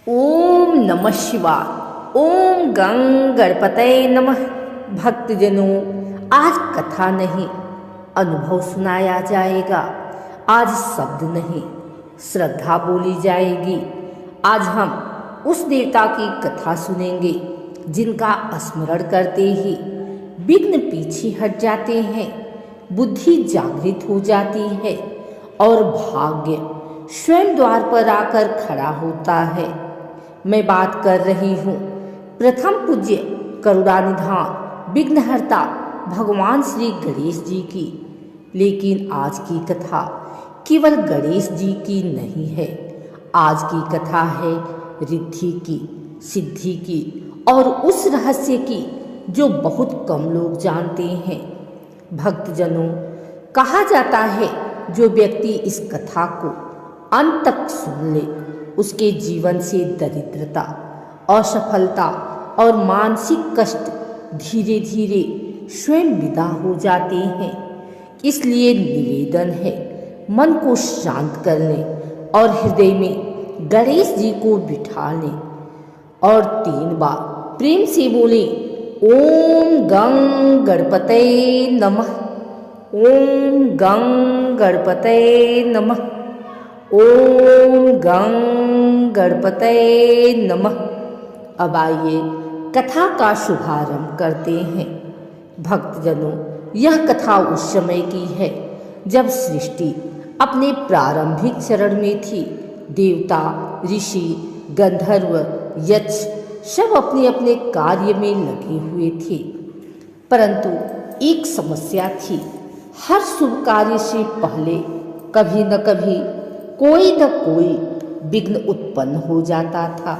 ओम नमः शिवाय। ओम गं गणपतये नमः। भक्तजनों, आज कथा नहीं अनुभव सुनाया जाएगा। आज शब्द नहीं श्रद्धा बोली जाएगी। आज हम उस देवता की कथा सुनेंगे जिनका स्मरण करते ही विघ्न पीछे हट जाते हैं, बुद्धि जागृत हो जाती है और भाग्य स्वयं द्वार पर आकर खड़ा होता है। मैं बात कर रही हूँ प्रथम पूज्य करुणानिधान विघ्नहर्ता भगवान श्री गणेश जी की। लेकिन आज की कथा केवल गणेश जी की नहीं है। आज की कथा है रिद्धि की, सिद्धि की और उस रहस्य की जो बहुत कम लोग जानते हैं। भक्तजनों, कहा जाता है जो व्यक्ति इस कथा को अंत तक सुन ले उसके जीवन से दरिद्रता, असफलता और मानसिक कष्ट धीरे धीरे स्वयं विदा हो जाते हैं। इसलिए निवेदन है, मन को शांत कर लें और हृदय में गणेश जी को बिठा लें और 3 बार प्रेम से बोलें, ओम गं गणपतये नमः। ओम गं गणपतये नमः। ओम गं गणपतये नमः। अब आइए कथा का शुभारंभ करते हैं। भक्तजनों, यह कथा उस समय की है जब सृष्टि अपने प्रारंभिक चरण में थी। देवता, ऋषि, गंधर्व, यक्ष सब अपने अपने कार्य में लगे हुए थे। परंतु एक समस्या थी, हर शुभ कार्य से पहले कभी न कभी कोई न कोई विघ्न उत्पन्न हो जाता था।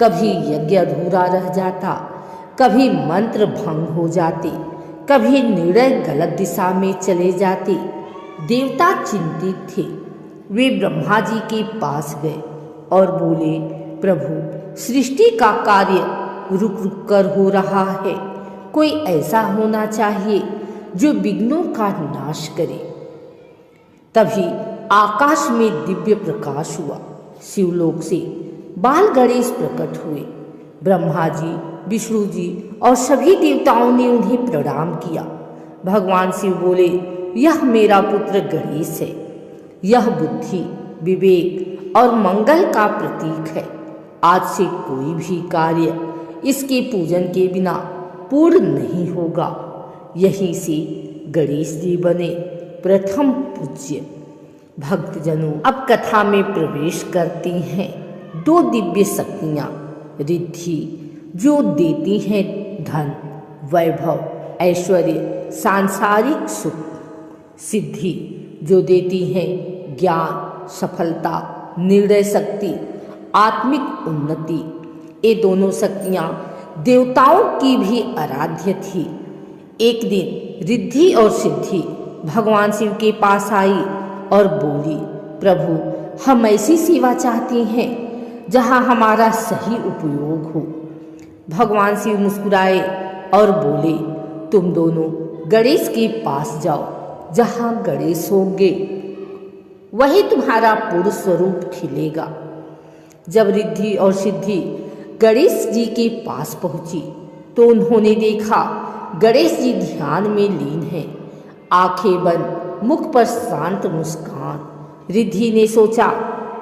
कभी यज्ञ अधूरा रह जाता, कभी मंत्र भंग हो जाते, कभी निर्णय गलत दिशा में चले जाते। देवता चिंतित थे। वे ब्रह्मा जी के पास गए और बोले, प्रभु, सृष्टि का कार्य रुक रुक कर हो रहा है। कोई ऐसा होना चाहिए जो विघ्नों का नाश करे। तभी आकाश में दिव्य प्रकाश हुआ। शिवलोक से बाल गणेश प्रकट हुए। ब्रह्मा जी, विष्णु जी और सभी देवताओं ने उन्हें प्रणाम किया। भगवान शिव बोले, यह मेरा पुत्र गणेश है। यह बुद्धि, विवेक और मंगल का प्रतीक है। आज से कोई भी कार्य इसके पूजन के बिना पूर्ण नहीं होगा। यहीं से गणेश जी बने प्रथम पूज्य। भक्तजनों, अब कथा में प्रवेश करती हैं 2 दिव्य शक्तियाँ। रिद्धि जो देती हैं धन, वैभव, ऐश्वर्य, सांसारिक सुख। सिद्धि जो देती हैं ज्ञान, सफलता, निर्णय शक्ति, आत्मिक उन्नति। ये दोनों शक्तियाँ देवताओं की भी आराध्य थी। एक दिन रिद्धि और सिद्धि भगवान शिव के पास आई और बोली, प्रभु, हम ऐसी सेवा चाहते हैं जहाँ हमारा सही उपयोग हो। भगवान शिव मुस्कुराए और बोले, तुम दोनों गणेश के पास जाओ। जहाँ गणेश होंगे वही तुम्हारा पूर्ण स्वरूप खिलेगा। जब रिद्धि और सिद्धि गणेश जी के पास पहुंची तो उन्होंने देखा गणेश जी ध्यान में लीन हैं, आंखें बंद, मुख पर शांत मुस्कान। रिद्धि ने सोचा,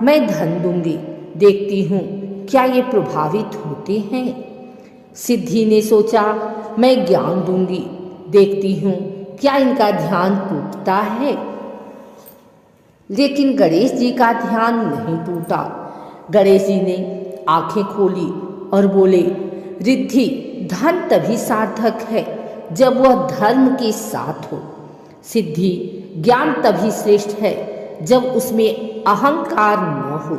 मैं धन दूंगी, देखती हूँ क्या ये प्रभावित होते हैं। सिद्धि ने सोचा, मैं ज्ञान दूंगी, देखती हूँ क्या इनका ध्यान टूटता है। लेकिन गणेश जी का ध्यान नहीं टूटा। गणेश जी ने आंखें खोली और बोले, रिद्धि, धन तभी सार्थक है जब वह धर्म के साथ हो। सिद्धि, ज्ञान तभी श्रेष्ठ है जब उसमें अहंकार न हो।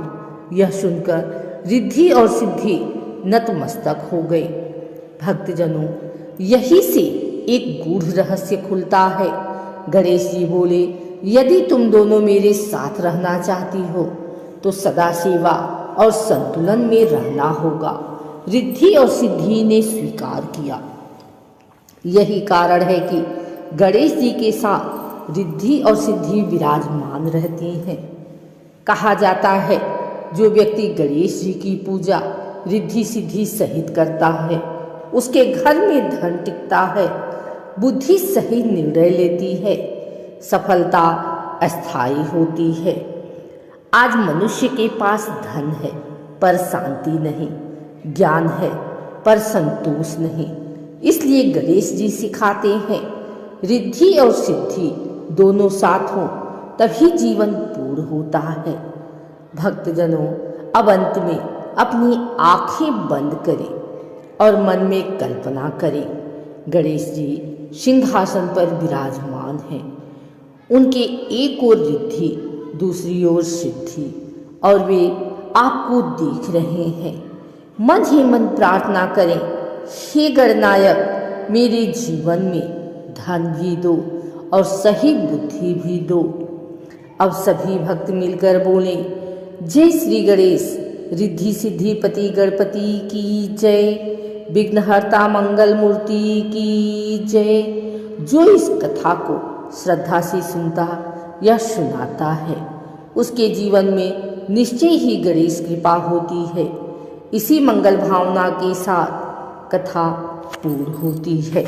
यह सुनकर रिद्धि और सिद्धि नतमस्तक हो गए। भक्तजनों, यही से एक गूढ़ रहस्य खुलता है। गणेश जी बोले, यदि तुम दोनों मेरे साथ रहना चाहती हो तो सदा सेवा और संतुलन में रहना होगा। रिद्धि और सिद्धि ने स्वीकार किया। यही कारण है कि गणेश जी के साथ रिद्धि और सिद्धि विराजमान रहती हैं। कहा जाता है जो व्यक्ति गणेश जी की पूजा रिद्धि सिद्धि सहित करता है, उसके घर में धन टिकता है, बुद्धि सही निर्णय लेती है, सफलता अस्थायी होती है। आज मनुष्य के पास धन है पर शांति नहीं, ज्ञान है पर संतोष नहीं। इसलिए गणेश जी सिखाते हैं, रिद्धि और सिद्धि दोनों साथ हों तभी जीवन पूर्ण होता है। भक्तजनों, अब अंत में अपनी आंखें बंद करें और मन में कल्पना करें, गणेश जी सिंहासन पर विराजमान हैं। उनके एक ओर रिद्धि, दूसरी ओर सिद्धि, और वे आपको देख रहे हैं। मन ही मन प्रार्थना करें, हे गणनायक, मेरे जीवन में धन भी दो और सही बुद्धि भी दो। अब सभी भक्त मिलकर बोले, जय श्री गणेश, रिद्धि सिद्धि पति गणपति की जय, विघ्नहर्ता मंगल मूर्ति की जय। जो इस कथा को श्रद्धा से सुनता या सुनाता है, उसके जीवन में निश्चय ही गणेश कृपा होती है। इसी मंगल भावना के साथ कथा पूर्ण होती है।